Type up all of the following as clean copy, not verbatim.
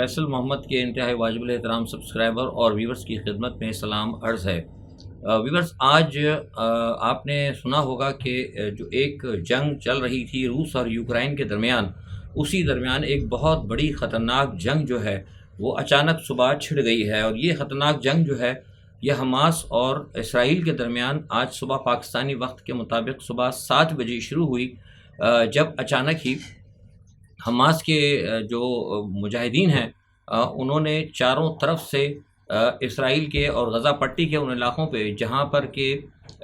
فیصل محمد کے انتہائی واجب الاحترام سبسکرائبر اور ویورز کی خدمت میں سلام عرض ہے۔ ویورز، آج آپ نے سنا ہوگا کہ جو ایک جنگ چل رہی تھی روس اور یوکرائن کے درمیان، اسی درمیان ایک بہت بڑی خطرناک جنگ جو ہے وہ اچانک صبح چھڑ گئی ہے، اور یہ خطرناک جنگ جو ہے یہ حماس اور اسرائیل کے درمیان آج صبح پاکستانی وقت کے مطابق صبح 7 بجے شروع ہوئی، جب اچانک ہی حماس کے جو مجاہدین ہیں انہوں نے چاروں طرف سے اسرائیل کے اور غزہ پٹی کے ان علاقوں پہ جہاں پر کہ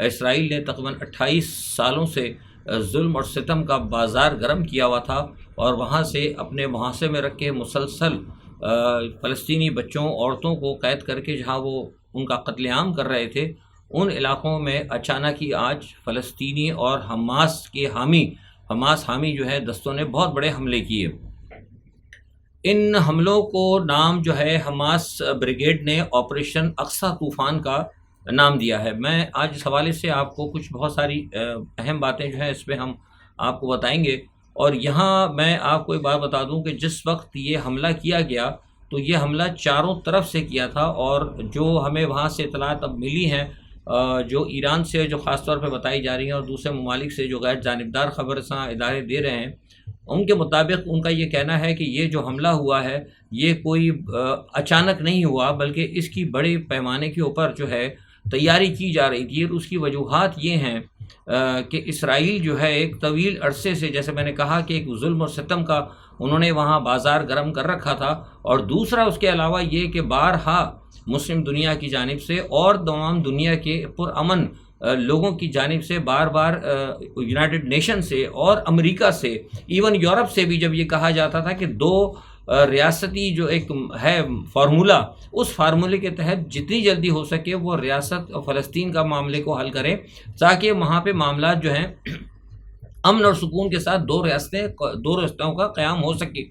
اسرائیل نے تقریباً 28 سالوں سے ظلم اور ستم کا بازار گرم کیا ہوا تھا، اور وہاں سے اپنے محاصرے میں رکھ کے مسلسل فلسطینی بچوں عورتوں کو قید کر کے جہاں وہ ان کا قتل عام کر رہے تھے، ان علاقوں میں اچانک ہی آج فلسطینی اور حماس حامی جو ہے دستوں نے بہت بڑے حملے کیے۔ ان حملوں کو نام جو ہے حماس بریگیڈ نے آپریشن اقصی طوفان کا نام دیا ہے۔ میں آج اس حوالے سے آپ کو کچھ بہت ساری اہم باتیں جو ہیں اس پہ ہم آپ کو بتائیں گے، اور یہاں میں آپ کو ایک بات بتا دوں کہ جس وقت یہ حملہ کیا گیا تو یہ حملہ چاروں طرف سے کیا تھا، اور جو ہمیں وہاں سے اطلاعات اب ملی ہیں جو ایران سے جو خاص طور پہ بتائی جا رہی ہیں اور دوسرے ممالک سے جو غیر جانبدار خبر رساں ادارے دے رہے ہیں، ان کے مطابق ان کا یہ کہنا ہے کہ یہ جو حملہ ہوا ہے یہ کوئی اچانک نہیں ہوا، بلکہ اس کی بڑے پیمانے کے اوپر جو ہے تیاری کی جا رہی تھی، اور اس کی وجوہات یہ ہیں کہ اسرائیل جو ہے ایک طویل عرصے سے، جیسے میں نے کہا کہ ایک ظلم اور ستم کا انہوں نے وہاں بازار گرم کر رکھا تھا، اور دوسرا اس کے علاوہ یہ کہ بارہا مسلم دنیا کی جانب سے اور تمام دنیا کے پرامن لوگوں کی جانب سے بار بار یونائٹڈ نیشن سے اور امریکہ سے، ایون یورپ سے بھی جب یہ کہا جاتا تھا کہ دو ریاستی جو ایک ہے فارمولہ، اس فارمولے کے تحت جتنی جلدی ہو سکے وہ ریاست فلسطین کا معاملے کو حل کریں، تاکہ وہاں پہ معاملات جو ہیں امن اور سکون کے ساتھ دو ریاستوں کا قیام ہو سکے۔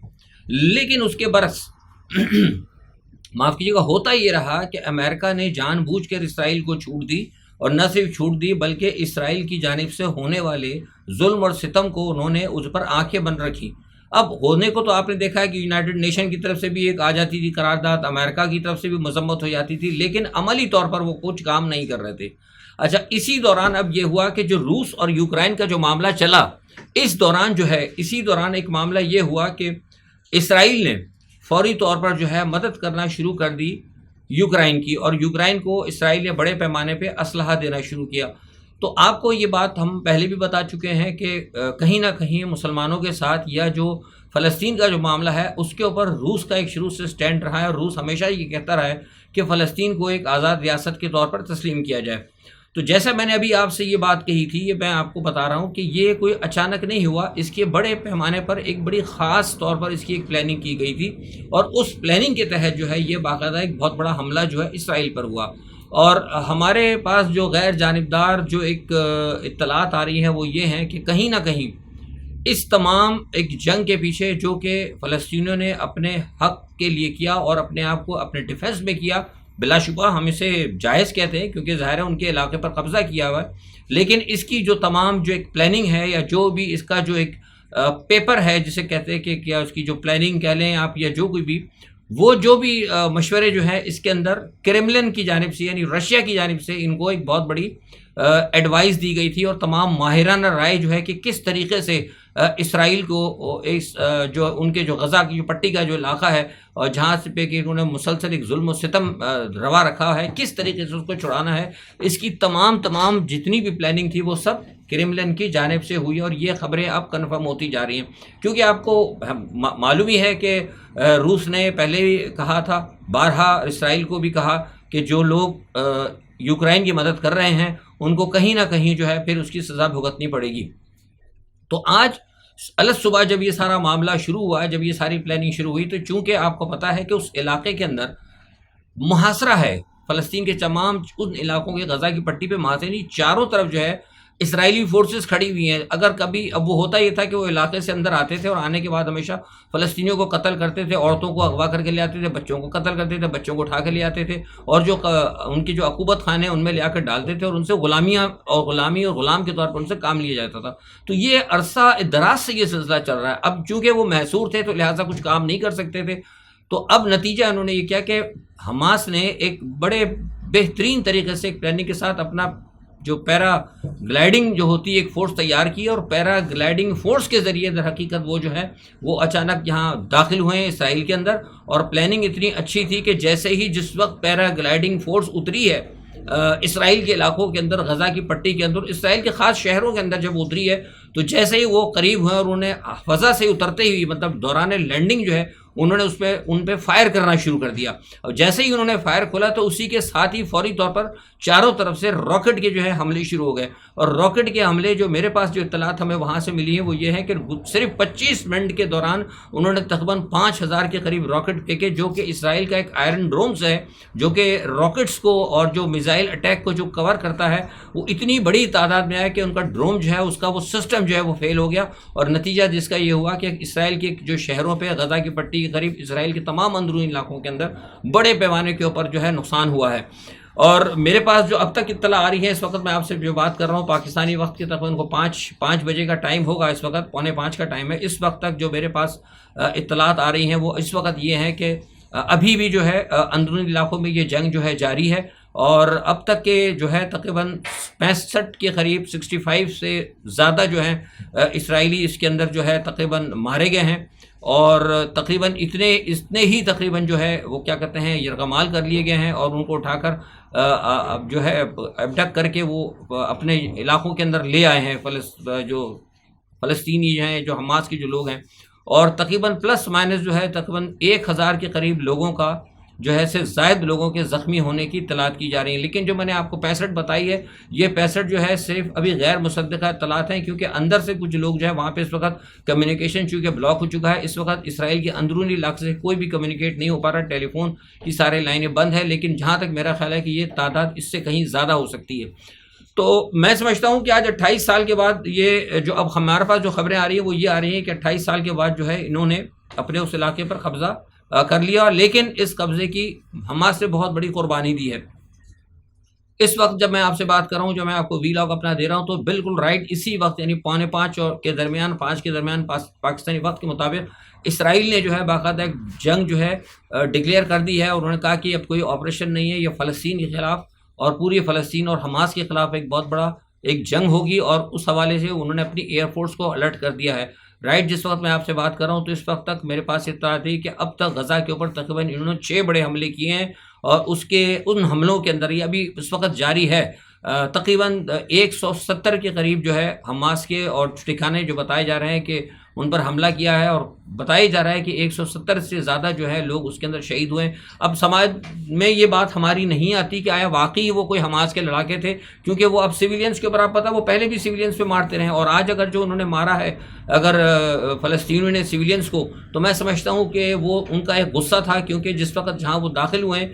لیکن اس کے برعکس معاف کیجیے گا، ہوتا یہ رہا کہ امریکہ نے جان بوجھ کر اسرائیل کو چھوٹ دی، اور نہ صرف چھوٹ دی بلکہ اسرائیل کی جانب سے ہونے والے ظلم اور ستم کو انہوں نے اس پر آنکھیں بند رکھی۔ اب ہونے کو تو آپ نے دیکھا ہے کہ یونائٹڈ نیشن کی طرف سے بھی ایک آ جاتی تھی قرارداد، امریکہ کی طرف سے بھی مذمت ہو جاتی تھی، لیکن عملی طور پر وہ کچھ کام نہیں کر رہے تھے۔ اچھا، اسی دوران اب یہ ہوا کہ جو روس اور یوکرائن کا جو معاملہ چلا، اسی دوران ایک معاملہ یہ ہوا کہ اسرائیل نے فوری طور پر جو ہے مدد کرنا شروع کر دی یوکرائن کی، اور یوکرائن کو اسرائیل نے بڑے پیمانے پہ اسلحہ دینا شروع کیا۔ تو آپ کو یہ بات ہم پہلے بھی بتا چکے ہیں کہ کہیں نہ کہیں مسلمانوں کے ساتھ یا جو فلسطین کا جو معاملہ ہے اس کے اوپر روس کا ایک شروع سے سٹینڈ رہا ہے، اور روس ہمیشہ یہ کہتا رہا ہے کہ فلسطین کو ایک آزاد ریاست کے طور پر تسلیم کیا جائے۔ تو جیسا میں نے ابھی آپ سے یہ بات کہی تھی، یہ میں آپ کو بتا رہا ہوں کہ یہ کوئی اچانک نہیں ہوا، اس کے بڑے پیمانے پر ایک بڑی خاص طور پر اس کی ایک پلاننگ کی گئی تھی، اور اس پلاننگ کے تحت جو ہے یہ باقاعدہ ایک بہت بڑا حملہ جو ہے اسرائیل پر ہوا۔ اور ہمارے پاس جو غیر جانبدار جو ایک اطلاعات آ رہی ہیں وہ یہ ہیں کہ کہیں نہ کہیں اس تمام ایک جنگ کے پیچھے، جو کہ فلسطینیوں نے اپنے حق کے لیے کیا اور اپنے آپ کو اپنے ڈیفنس میں کیا، بلا شبہ ہم اسے جائز کہتے ہیں کیونکہ ظاہر ہے ان کے علاقے پر قبضہ کیا ہوا ہے، لیکن اس کی جو تمام جو ایک پلاننگ ہے، یا جو بھی اس کا جو ایک پیپر ہے جسے کہتے ہیں کہ کیا اس کی جو پلاننگ کہہ لیں آپ، یا جو کوئی بھی وہ جو بھی مشورے جو ہیں اس کے اندر کرملن کی جانب سے یعنی رشیا کی جانب سے ان کو ایک بہت بڑی ایڈوائز دی گئی تھی، اور تمام ماہرانہ رائے جو ہے کہ کس طریقے سے اسرائیل کو اس جو ان کے جو غزہ کی جو پٹی کا جو علاقہ ہے، اور جہاں سے پہ کہ انہوں نے مسلسل ایک ظلم و ستم روا رکھا ہے، کس طریقے سے اس کو چھڑانا ہے، اس کی تمام جتنی بھی پلاننگ تھی وہ سب کرملن کی جانب سے ہوئی، اور یہ خبریں اب کنفرم ہوتی جا رہی ہیں، کیونکہ آپ کو معلوم ہی ہے کہ روس نے پہلے بھی کہا تھا، بارہا اسرائیل کو بھی کہا کہ جو لوگ یوکرائن کی مدد کر رہے ہیں ان کو کہیں نہ کہیں جو ہے پھر اس کی سزا بھگتنی پڑے گی۔ تو آج الگ صبح جب یہ سارا معاملہ شروع ہوا، جب یہ ساری پلاننگ شروع ہوئی، تو چونکہ آپ کو پتہ ہے کہ اس علاقے کے اندر محاصرہ ہے، فلسطین کے تمام ان علاقوں کے غزہ کی پٹی پہ محاصرے، چاروں طرف جو ہے اسرائیلی فورسز کھڑی ہوئی ہیں۔ اگر کبھی اب وہ ہوتا یہ تھا کہ وہ علاقے سے اندر آتے تھے اور آنے کے بعد ہمیشہ فلسطینیوں کو قتل کرتے تھے، عورتوں کو اغوا کر کے لے آتے تھے، بچوں کو قتل کرتے تھے، بچوں کو اٹھا کے لے آتے تھے، اور جو ان کی جو عقوبت خانے ان میں لے آ کر ڈالتے تھے، اور ان سے غلامی اور غلام کے طور پر ان سے کام لیا جاتا تھا۔ تو یہ عرصہ دراز سے یہ سلسلہ چل رہا ہے۔ اب چونکہ وہ محصور تھے تو لہٰذا کچھ کام نہیں کر سکتے تھے، تو اب نتیجہ انہوں نے یہ کیا کہ حماس نے ایک بڑے بہترین طریقے سے ایک پلاننگ کے ساتھ اپنا جو پیرا گلائڈنگ جو ہوتی ہے ایک فورس تیار کی، اور پیرا گلائڈنگ فورس کے ذریعے در حقیقت وہ جو ہے وہ اچانک یہاں داخل ہوئے ہیں اسرائیل کے اندر. اور پلاننگ اتنی اچھی تھی کہ جیسے ہی جس وقت پیرا گلائڈنگ فورس اتری ہے اسرائیل کے علاقوں کے اندر، غزہ کی پٹی کے اندر، اسرائیل کے خاص شہروں کے اندر جب اتری ہے، تو جیسے ہی وہ قریب ہوئے اور انہیں فضا سے اترتے ہی مطلب دوران لینڈنگ جو ہے انہوں نے ان پہ فائر کرنا شروع کر دیا. اور جیسے ہی انہوں نے فائر کھولا تو اسی کے ساتھ ہی فوری طور پر چاروں طرف سے راکٹ کے جو ہے حملے شروع ہو گئے. اور راکٹ کے حملے جو میرے پاس جو اطلاعات ہمیں وہاں سے ملی ہیں وہ یہ ہے کہ صرف 25 منٹ کے دوران انہوں نے تقریباً 5000 کے قریب راکٹ پھینکے، جو کہ اسرائیل کا ایک آئرن ڈرومز ہے جو کہ راکٹس کو اور جو میزائل اٹیک کو جو کور کرتا ہے، وہ اتنی بڑی تعداد میں آیا کہ ان کا ڈروم جو ہے اس کا وہ سسٹم جو ہے وہ فیل ہو گیا. اور نتیجہ جس کا یہ ہوا کہ اسرائیل کے جو شہروں پہ غزہ کی پٹی کے قریب اسرائیل کے تمام اندرونی علاقوں کے اندر بڑے پیمانے کے اوپر جو ہے نقصان ہوا ہے. اور میرے پاس جو اب تک اطلاع آ رہی ہے، اس وقت میں آپ سے جو بات کر رہا ہوں پاکستانی وقت کے تقریباً کو 5 بجے کا ٹائم ہوگا، اس وقت 4:45 کا ٹائم ہے. اس وقت تک جو میرے پاس اطلاعات آ رہی ہیں وہ اس وقت یہ ہیں کہ ابھی بھی جو ہے اندرونی علاقوں میں یہ جنگ جو ہے جاری ہے. اور اب تک کے جو ہے تقریباً 65 کے قریب 65 سے زیادہ جو ہیں اسرائیلی اس کے اندر جو ہے تقریباً مارے گئے ہیں. اور تقریباً اتنے ہی تقریباً جو ہے وہ کیا کہتے ہیں یرغمال کر لیے گئے ہیں، اور ان کو اٹھا کر جو ہے ابڈکٹ کر کے وہ اپنے علاقوں کے اندر لے آئے ہیں جو فلسطینی ہیں، جو حماس کے جو لوگ ہیں. اور تقریباً پلس مائنس جو ہے تقریباً 1000 کے قریب لوگوں کا جو ہے سے زائد لوگوں کے زخمی ہونے کی اطلاعات کی جا رہی ہیں. لیکن جو میں نے آپ کو 65 بتائی ہے، یہ 65 جو ہے صرف ابھی غیر مصدقہ اطلاعات ہیں، کیونکہ اندر سے کچھ لوگ جو ہے وہاں پہ اس وقت کمیونیکیشن چونکہ بلاک ہو چکا ہے، اس وقت اسرائیل کے اندرونی علاقے سے کوئی بھی کمیونیکیٹ نہیں ہو پا رہا، ٹیلی فون کی سارے لائنیں بند ہیں. لیکن جہاں تک میرا خیال ہے کہ یہ تعداد اس سے کہیں زیادہ ہو سکتی ہے. تو میں سمجھتا ہوں کہ آج 28 سال کے بعد یہ جو اب ہمارے پاس جو خبریں آ رہی ہیں وہ یہ آ رہی ہیں کہ 28 سال کے بعد جو ہے انہوں نے اپنے اس علاقے پر قبضہ کر لیا. لیکن اس قبضے کی حماس سے بہت بڑی قربانی دی ہے. اس وقت جب میں آپ سے بات کر رہا ہوں، جو میں آپ کو وی لاگ اپنا دے رہا ہوں، تو بالکل رائٹ اسی وقت یعنی 4:45 کے درمیان 5 کے درمیان پاکستانی وقت کے مطابق اسرائیل نے جو ہے باقاعدہ ایک جنگ جو ہے ڈکلیئر کر دی ہے. اور انہوں نے کہا کہ اب کوئی آپریشن نہیں ہے، یہ فلسطین کے خلاف اور پوری فلسطین اور حماس کے خلاف ایک بہت بڑا ایک جنگ ہوگی. اور اس حوالے سے انہوں نے اپنی ایئر فورس کو الرٹ کر دیا ہے. رائٹ جس وقت میں آپ سے بات کر رہا ہوں تو اس وقت تک میرے پاس اطلاع تھی کہ اب تک غزہ کے اوپر تقریباً انہوں نے 6 بڑے حملے کیے ہیں. اور ان حملوں کے اندر یہ ابھی اس وقت جاری ہے، تقریباً 170 کے قریب جو ہے حماس کے اور ٹھکانے جو بتائے جا رہے ہیں کہ ان پر حملہ کیا ہے. اور بتایا جا رہا ہے کہ 170 سے زیادہ جو ہے لوگ اس کے اندر شہید ہوئے. اب سماج میں یہ بات ہماری نہیں آتی کہ آیا واقعی وہ کوئی حماس کے لڑاکے تھے، کیونکہ وہ اب سویلینز کے اوپر آپ پتہ وہ پہلے بھی سویلینز پہ مارتے رہے. اور آج اگر جو انہوں نے مارا ہے اگر فلسطینیوں نے سویلینز کو، تو میں سمجھتا ہوں کہ وہ ان کا ایک غصہ تھا، کیونکہ جس وقت جہاں وہ داخل ہوئے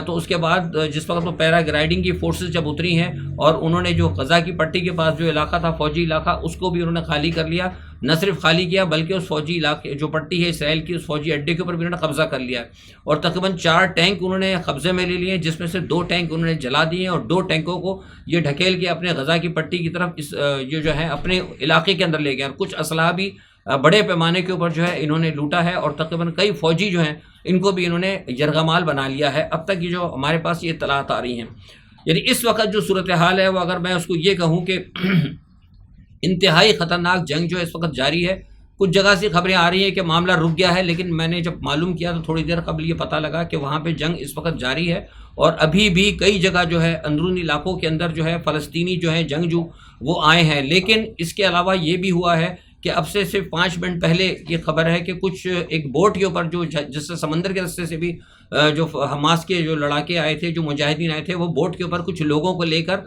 تو اس کے بعد جس وقت وہ پیرا گلائڈنگ کی فورسز جب اتری ہیں اور انہوں نے جو غزہ کی پٹی کے پاس جو علاقہ تھا فوجی علاقہ، اس کو بھی انہوں نے خالی کر لیا. نہ صرف خالی کیا بلکہ اس فوجی علاقے جو پٹی ہے اسرائیل کی، اس فوجی اڈے کے اوپر بھی انہوں نے قبضہ کر لیا. اور تقریباً 4 ٹینک انہوں نے قبضے میں لے لیے، جس میں سے 2 ٹینک انہوں نے جلا دیے اور 2 ٹینکوں کو یہ ڈھکیل کے اپنے غزہ کی پٹی کی طرف یہ جو ہے اپنے علاقے کے اندر لے گئے. اور کچھ اسلحہ بھی بڑے پیمانے کے اوپر جو ہے انہوں نے لوٹا ہے. اور تقریباً کئی فوجی جو ہیں ان کو بھی انہوں نے یرغمال بنا لیا ہے. اب تک یہ جو ہمارے پاس یہ اطلاعات آ رہی ہیں، یعنی اس وقت جو صورتحال ہے وہ اگر میں اس کو یہ کہوں کہ انتہائی خطرناک جنگ جو اس وقت جاری ہے. کچھ جگہ سے خبریں آ رہی ہیں کہ معاملہ رک گیا ہے، لیکن میں نے جب معلوم کیا تو تھوڑی دیر قبل یہ پتہ لگا کہ وہاں پہ جنگ اس وقت جاری ہے. اور ابھی بھی کئی جگہ جو ہے اندرونی علاقوں کے اندر جو ہے فلسطینی جو ہیں جنگجو وہ آئے ہیں. لیکن اس کے علاوہ یہ بھی ہوا ہے کہ اب سے صرف 5 منٹ پہلے یہ خبر ہے کہ کچھ ایک بوٹ کے اوپر جو جس سے سمندر کے راستے سے بھی جو حماس کے جو لڑاکے آئے تھے، جو مجاہدین آئے تھے، وہ بوٹ کے اوپر کچھ لوگوں کو لے کر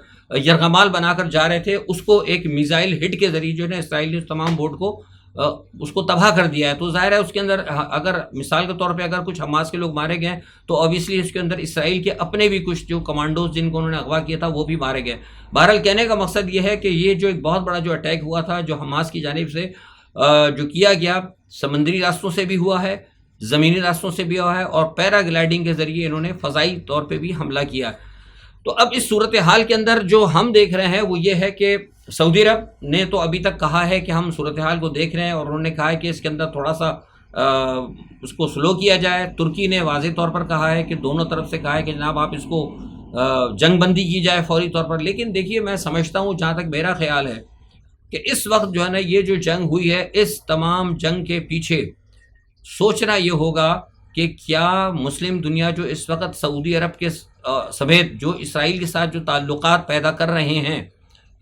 یرغمال بنا کر جا رہے تھے. اس کو ایک میزائل ہٹ کے ذریعے جو ہے اسرائیل نے اس تمام بوٹ کو اس کو تباہ کر دیا ہے. تو ظاہر ہے اس کے اندر اگر مثال کے طور پہ اگر کچھ حماس کے لوگ مارے گئے تو اوبیسلی اس کے اندر اسرائیل کے اپنے بھی کچھ جو کمانڈوز جن کو انہوں نے اغوا کیا تھا وہ بھی مارے گئے. بہرحال کہنے کا مقصد یہ ہے کہ یہ جو ایک بہت بڑا جو اٹیک ہوا تھا جو حماس کی جانب سے جو کیا گیا، سمندری راستوں سے بھی ہوا ہے، زمینی راستوں سے بھی ہوا ہے، اور پیرا گلائڈنگ کے ذریعے انہوں نے فضائی طور پہ بھی حملہ کیا. تو اب اس صورتحال کے اندر جو ہم دیکھ رہے ہیں وہ یہ ہے کہ سعودی عرب نے تو ابھی تک کہا ہے کہ ہم صورتحال کو دیکھ رہے ہیں، اور انہوں نے کہا ہے کہ اس کے اندر تھوڑا سا اس کو سلو کیا جائے۔ ترکی نے واضح طور پر کہا ہے کہ دونوں طرف سے کہا ہے کہ جناب آپ اس کو جنگ بندی کی جائے فوری طور پر۔ لیکن دیکھیے میں سمجھتا ہوں جہاں تک میرا خیال ہے کہ اس وقت جو ہے نا یہ جو جنگ ہوئی ہے اس تمام جنگ کے پیچھے سوچنا یہ ہوگا کہ کیا مسلم دنیا جو اس وقت سعودی عرب کے سمیت جو اسرائیل کے ساتھ جو تعلقات پیدا کر رہے ہیں،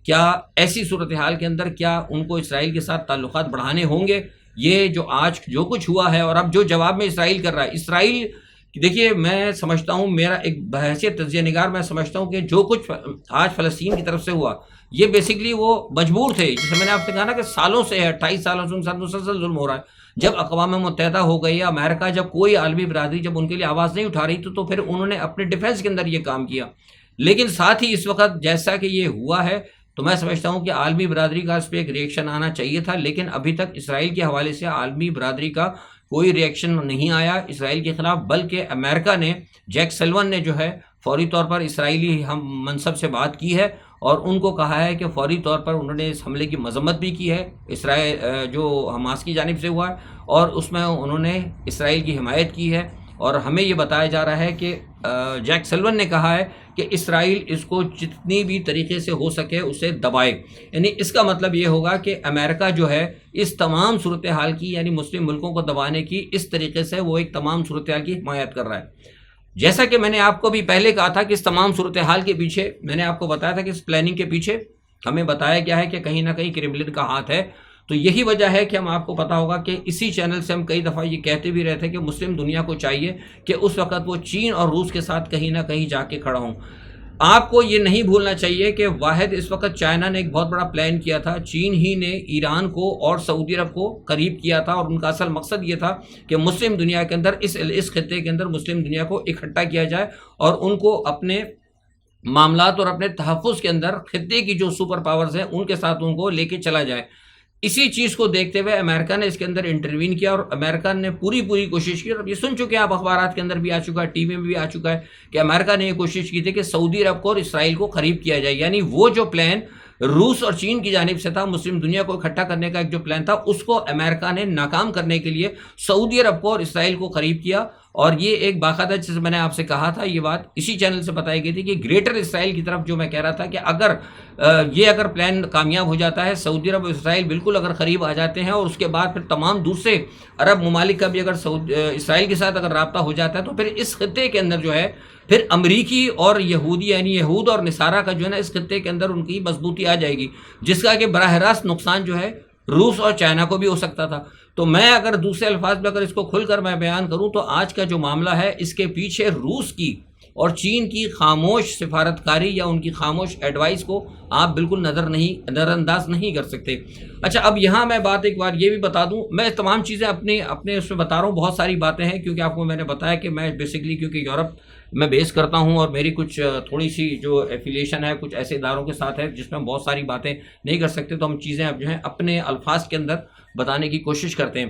کیا ایسی صورتحال کے اندر کیا ان کو اسرائیل کے ساتھ تعلقات بڑھانے ہوں گے؟ یہ جو آج جو کچھ ہوا ہے اور اب جو جواب میں اسرائیل کر رہا ہے، اسرائیل دیکھیے میں سمجھتا ہوں، میرا ایک بحیثیت تجزیہ نگار میں سمجھتا ہوں کہ جو کچھ آج فلسطین کی طرف سے ہوا یہ بیسیکلی وہ مجبور تھے، جیسے میں نے آپ سے کہا نا کہ سالوں سے 28 سالوں سے ان کے ساتھ مسلسل ظلم ہو رہا ہے۔ جب اقوام متحدہ ہو گئی یا امریکہ، جب کوئی عالمی برادری جب ان کے لیے آواز نہیں اٹھا رہی تو پھر انہوں نے اپنے ڈیفنس کے اندر یہ کام کیا۔ لیکن ساتھ ہی اس وقت جیسا کہ یہ ہوا ہے تو میں سمجھتا ہوں کہ عالمی برادری کا اس پہ ایک ریئیکشن آنا چاہیے تھا، لیکن ابھی تک اسرائیل کے حوالے سے عالمی برادری کا کوئی ریئیکشن نہیں آیا اسرائیل کے خلاف، بلکہ امریکہ نے، جیک سلون نے جو ہے فوری طور پر اسرائیلی ہم منصب سے بات کی ہے اور ان کو کہا ہے کہ فوری طور پر انہوں نے اس حملے کی مذمت بھی کی ہے اسرائیل جو حماس کی جانب سے ہوا ہے، اور اس میں انہوں نے اسرائیل کی حمایت کی ہے۔ اور ہمیں یہ بتایا جا رہا ہے کہ جیک سلون نے کہا ہے کہ اسرائیل اس کو جتنی بھی طریقے سے ہو سکے اسے دبائے، یعنی اس کا مطلب یہ ہوگا کہ امریکہ جو ہے اس تمام صورتحال کی، یعنی مسلم ملکوں کو دبانے کی، اس طریقے سے وہ ایک تمام صورتحال کی حمایت کر رہا ہے۔ جیسا کہ میں نے آپ کو بھی پہلے کہا تھا کہ اس تمام صورتحال کے پیچھے، میں نے آپ کو بتایا تھا کہ اس پلاننگ کے پیچھے ہمیں بتایا گیا ہے کہ کہیں نہ کہیں کرملن کا ہاتھ ہے۔ تو یہی وجہ ہے کہ ہم آپ کو پتا ہوگا کہ اسی چینل سے ہم کئی دفعہ یہ کہتے بھی رہے تھے کہ مسلم دنیا کو چاہیے کہ اس وقت وہ چین اور روس کے ساتھ کہیں نہ کہیں جا کے کھڑا ہوں۔ آپ کو یہ نہیں بھولنا چاہیے کہ واحد اس وقت چائنا نے ایک بہت بڑا پلان کیا تھا، چین ہی نے ایران کو اور سعودی عرب کو قریب کیا تھا، اور ان کا اصل مقصد یہ تھا کہ مسلم دنیا کے اندر اس خطے کے اندر مسلم دنیا کو اکٹھا کیا جائے اور ان کو اپنے معاملات اور اپنے تحفظ کے اندر خطے کی جو سپر پاورز ہیں ان کے ساتھ ان کو لے کے چلا جائے۔ اسی چیز کو دیکھتے ہوئے امریکہ نے اس کے اندر انٹروین کیا اور امریکہ نے پوری کوشش کی، اور یہ سن چکے ہیں آپ، اخبارات کے اندر بھی آ چکا ہے، ٹی وی میں بھی آ چکا ہے کہ امریکہ نے یہ کوشش کی تھی کہ سعودی عرب کو اور اسرائیل کو قریب کیا جائے، یعنی وہ جو پلان روس اور چین کی جانب سے تھا مسلم دنیا کو اکٹھا کرنے کا ایک جو پلان تھا، اس کو امریکہ نے ناکام کرنے کے لیے سعودی عرب کو اور اسرائیل کو قریب کیا۔ اور یہ ایک باقاعدہ، جیسے میں نے آپ سے کہا تھا، یہ بات اسی چینل سے بتائی گئی تھی کہ گریٹر اسرائیل کی طرف جو میں کہہ رہا تھا کہ اگر پلان کامیاب ہو جاتا ہے، سعودی عرب اور اسرائیل بالکل اگر قریب آ جاتے ہیں اور اس کے بعد پھر تمام دوسرے عرب ممالک کا بھی اگر اسرائیل کے ساتھ اگر رابطہ ہو جاتا ہے تو پھر اس خطے کے اندر جو ہے پھر امریکی اور یہودی، یعنی یہود اور نصارہ کا جو ہے نا اس خطے کے اندر ان کی مضبوطی آ جائے گی، جس کا کہ براہ راست نقصان جو ہے روس اور چائنا کو بھی ہو سکتا تھا۔ تو میں اگر دوسرے الفاظ میں اگر اس کو کھل کر میں بیان کروں تو آج کا جو معاملہ ہے اس کے پیچھے روس کی اور چین کی خاموش سفارتکاری یا ان کی خاموش ایڈوائس کو آپ بالکل نظر انداز نہیں کر سکتے۔ اچھا، اب یہاں میں بات ایک بار یہ بھی بتا دوں، میں تمام چیزیں اپنے اس میں بتا رہا ہوں، بہت ساری باتیں ہیں کیونکہ آپ کو میں نے بتایا کہ میں بیسیکلی کیونکہ یورپ میں بیس کرتا ہوں اور میری کچھ تھوڑی سی جو ایفیلیشن ہے کچھ ایسے اداروں کے ساتھ ہے جس میں بہت ساری باتیں نہیں کر سکتے، تو ہم چیزیں اب جو ہیں اپنے الفاظ کے اندر بتانے کی کوشش کرتے ہیں۔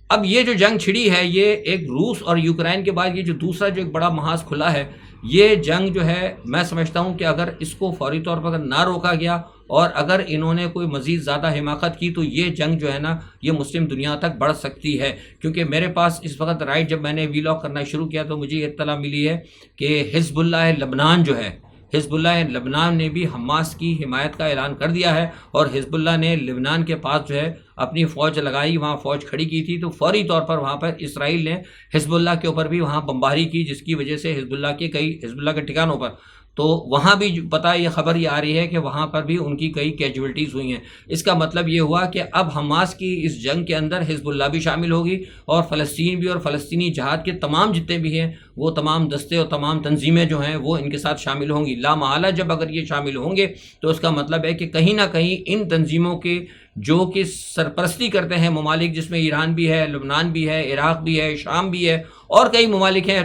اب یہ جو جنگ چھڑی ہے، یہ ایک روس اور یوکرائن کے بعد یہ جو دوسرا جو ایک بڑا محاذ کھلا ہے، یہ جنگ جو ہے میں سمجھتا ہوں کہ اگر اس کو فوری طور پر اگر نہ روکا گیا اور اگر انہوں نے کوئی مزید زیادہ حماقت کی تو یہ جنگ جو ہے نا یہ مسلم دنیا تک بڑھ سکتی ہے۔ کیونکہ میرے پاس اس وقت جب میں نے ویلاگ کرنا شروع کیا تو مجھے یہ اطلاع ملی ہے کہ حزب اللہ لبنان جو ہے، حزب اللہ لبنان نے بھی حماس کی حمایت کا اعلان کر دیا ہے، اور حزب اللہ نے لبنان کے پاس جو ہے اپنی فوج لگائی، وہاں فوج کھڑی کی تھی، تو فوری طور پر وہاں پر اسرائیل نے حزب اللہ کے اوپر بھی وہاں بمباری کی، جس کی وجہ سے حزب اللہ کے ٹھکانوں پر تو وہاں بھی پتہ یہ خبر یہ آ رہی ہے کہ وہاں پر بھی ان کی کئی کیجولٹیز ہوئی ہیں۔ اس کا مطلب یہ ہوا کہ اب حماس کی اس جنگ کے اندر حزب اللہ بھی شامل ہوگی اور فلسطین بھی، اور فلسطینی جہاد کے تمام جتنے بھی ہیں وہ تمام دستے اور تمام تنظیمیں جو ہیں وہ ان کے ساتھ شامل ہوں گی۔ لامحالہ جب اگر یہ شامل ہوں گے تو اس کا مطلب ہے کہ کہیں نہ کہیں ان تنظیموں کے جو کہ سرپرستی کرتے ہیں ممالک، جس میں ایران بھی ہے، لبنان بھی ہے، عراق بھی ہے، شام بھی ہے اور کئی ممالک ہیں،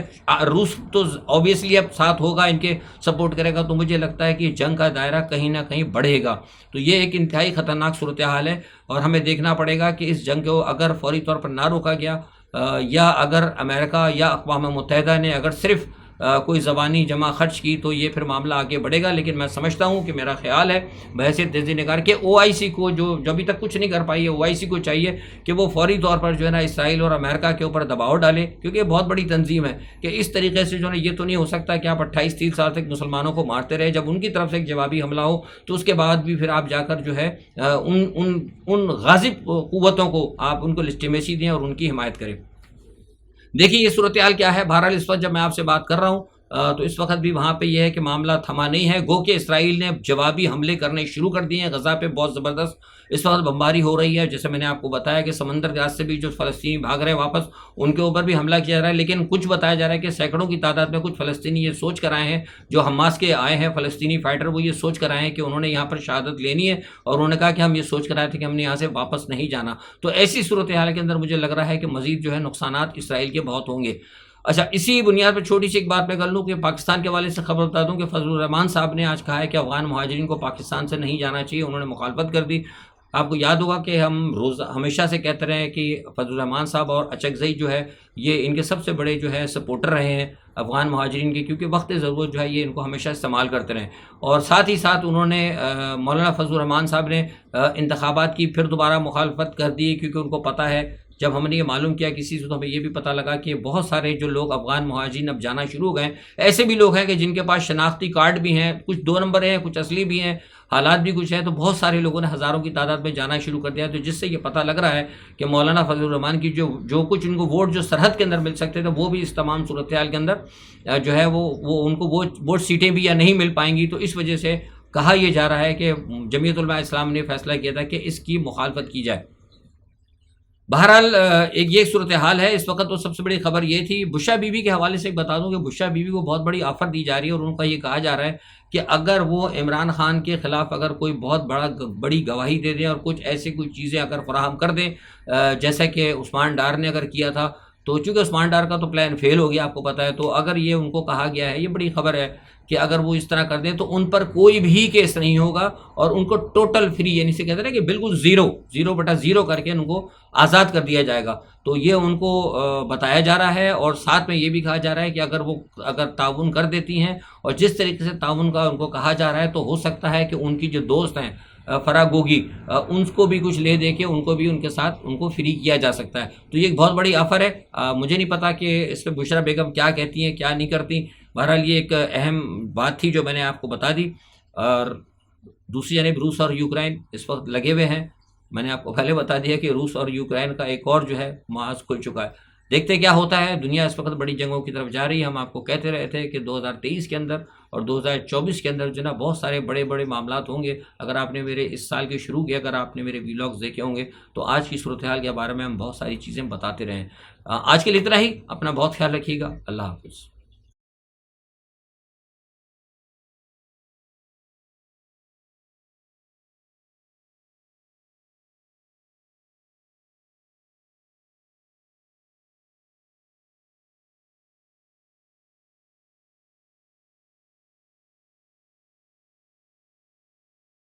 روس تو اوبیسلی اب ساتھ ہوگا، ان کے سپورٹ کرے گا، تو مجھے لگتا ہے کہ جنگ کا دائرہ کہیں نہ کہیں بڑھے گا۔ تو یہ ایک انتہائی خطرناک صورتحال ہے اور ہمیں دیکھنا پڑے گا کہ اس جنگ کو اگر فوری طور پر نہ روکا گیا یا اگر امریکہ یا اقوام متحدہ نے اگر صرف کوئی زبانی جمع خرچ کی تو یہ پھر معاملہ آگے بڑھے گا، لیکن میں سمجھتا ہوں کہ میرا خیال ہے بحیثیت تجزیہ نگار کے OIC کو جو ابھی تک کچھ نہیں کر پائی ہے، OIC کو چاہیے کہ وہ فوری طور پر جو ہے نا اسرائیل اور امریکہ کے اوپر دباؤ ڈالے، کیونکہ یہ بہت بڑی تنظیم ہے کہ اس طریقے سے جو ہے یہ تو نہیں ہو سکتا کہ آپ 28-30 سال تک مسلمانوں کو مارتے رہے، جب ان کی طرف سے ایک جوابی حملہ ہو تو اس کے بعد بھی پھر آپ جا کر جو ہے ان غاضب قوتوں کو آپ ان کو لیجٹیمیسی دیں اور ان کی حمایت کریں۔ دیکھیے یہ صورتحال کیا ہے۔ بہرحال اس وقت جب میں آپ سے بات کر رہا ہوں تو اس وقت بھی وہاں پہ یہ ہے کہ معاملہ تھما نہیں ہے، گو کہ اسرائیل نے جوابی حملے کرنے شروع کر دیے ہیں غزہ پہ، بہت زبردست اس وقت بمباری ہو رہی ہے، جیسے میں نے آپ کو بتایا کہ سمندر کے راستے بھی جو فلسطینی بھاگ رہے ہیں واپس، ان کے اوپر بھی حملہ کیا جا رہا ہے، لیکن کچھ بتایا جا رہا ہے کہ سینکڑوں کی تعداد میں کچھ فلسطینی یہ سوچ کر آئے ہیں، جو حماس کے آئے ہیں فلسطینی فائٹر، وہ یہ سوچ کر آئے ہیں کہ انہوں نے یہاں پر شہادت لینی ہے، اور انہوں نے کہا کہ ہم یہ سوچ کر آئے تھے کہ ہم نے یہاں سے واپس نہیں جانا۔ تو ایسی صورتحال کے اندر مجھے لگ رہا ہے کہ مزید جو ہے نقصانات اسرائیل کے بہت ہوں گے۔ اچھا، اسی بنیاد پر چھوٹی سی ایک بات میں کر لوں کہ پاکستان کے حوالے سے خبر بتا دوں کہ فضل الرحمان صاحب نے آج کہا ہے کہ افغان مہاجرین کو پاکستان سے نہیں جانا چاہیے، انہوں نے مخالفت کر دی۔ آپ کو یاد ہوگا کہ ہم ہمیشہ سے کہتے رہے ہیں کہ فضل الرحمان صاحب اور اچکزئی جو ہے یہ ان کے سب سے بڑے جو ہے سپورٹر رہے ہیں افغان مہاجرین کے، کیونکہ وقت ضرورت جو ہے یہ ان کو ہمیشہ استعمال کرتے رہے، اور ساتھ ہی ساتھ انہوں نے مولانا فضل الرحمان صاحب نے انتخابات کی پھر دوبارہ مخالفت کر دی، کیونکہ ان کو پتہ ہے، جب ہم نے یہ معلوم کیا کسی سے تو ہمیں یہ بھی پتہ لگا کہ بہت سارے جو لوگ افغان مہاجرین اب جانا شروع ہو گئے، ایسے بھی لوگ ہیں کہ جن کے پاس شناختی کارڈ بھی ہیں، کچھ 2 نمبر ہیں، کچھ اصلی بھی ہیں، حالات بھی کچھ ہیں، تو بہت سارے لوگوں نے ہزاروں کی تعداد میں جانا شروع کر دیا، تو جس سے یہ پتہ لگ رہا ہے کہ مولانا فضل الرحمان کی جو کچھ ان کو ووٹ جو سرحد کے اندر مل سکتے تھے وہ بھی اس تمام صورتحال کے اندر جو ہے وہ ان کو ووٹ سیٹیں بھی یا نہیں مل پائیں گی، تو اس وجہ سے کہا یہ جا رہا ہے کہ جمعیت علماء اسلام نے فیصلہ کیا تھا کہ اس کی مخالفت کی جائے۔ بہرحال ایک یہ صورتحال ہے اس وقت۔ تو سب سے بڑی خبر یہ تھی۔ بشا بی بی کے حوالے سے بتا دوں کہ بشا بی بی کو بہت بڑی آفر دی جا رہی ہے، اور ان کا یہ کہا جا رہا ہے کہ اگر وہ عمران خان کے خلاف اگر کوئی بہت بڑی گواہی دے دیں اور کچھ ایسی کوئی چیزیں اگر فراہم کر دیں جیسا کہ عثمان ڈار نے اگر کیا تھا، تو چونکہ عثمان ڈار کا تو پلان فیل ہو گیا آپ کو پتہ ہے، تو اگر یہ ان کو کہا گیا ہے، یہ بڑی خبر ہے کہ اگر وہ اس طرح کر دیں تو ان پر کوئی بھی کیس نہیں ہوگا، اور ان کو ٹوٹل فری، یعنی سے کہتے ہیں کہ بالکل 0/0 کر کے ان کو آزاد کر دیا جائے گا۔ تو یہ ان کو بتایا جا رہا ہے، اور ساتھ میں یہ بھی کہا جا رہا ہے کہ اگر تعاون کر دیتی ہیں، اور جس طریقے سے تعاون کا ان کو کہا جا رہا ہے، تو ہو سکتا ہے کہ ان کی جو دوست ہیں فرا گوگی، ان کو بھی کچھ لے دے کے ان کو بھی ان کے ساتھ ان کو فری کیا جا سکتا ہے۔ تو یہ ایک بہت بڑی آفر ہے۔ مجھے نہیں پتا کہ اس پہ بشرا بیگم کیا کہتی ہیں کیا نہیں کرتی۔ بہرحال یہ ایک اہم بات تھی جو میں نے آپ کو بتا دی۔ اور دوسری جانب روس اور یوکرائن اس وقت لگے ہوئے ہیں۔ میں نے آپ کو پہلے بتا دیا کہ روس اور یوکرائن کا ایک اور جو ہے محاذ کھل چکا ہے۔ دیکھتے کیا ہوتا ہے۔ دنیا اس وقت بڑی جنگوں کی طرف جا رہی ہے۔ ہم آپ کو کہتے رہے تھے کہ 2023 کے اندر اور 2024 کے اندر جو نا بہت سارے بڑے بڑے معاملات ہوں گے۔ اگر آپ نے میرے اس سال کے شروع کے اگر آپ نے میرے ویلاگز دیکھے ہوں گے تو آج کی صورتحال کے بارے میں ہم بہت ساری چیزیں بتاتے رہے ہیں۔ آج کے لیے اتنا ہی۔ اپنا بہت خیال رکھیے گا۔ اللہ حافظ۔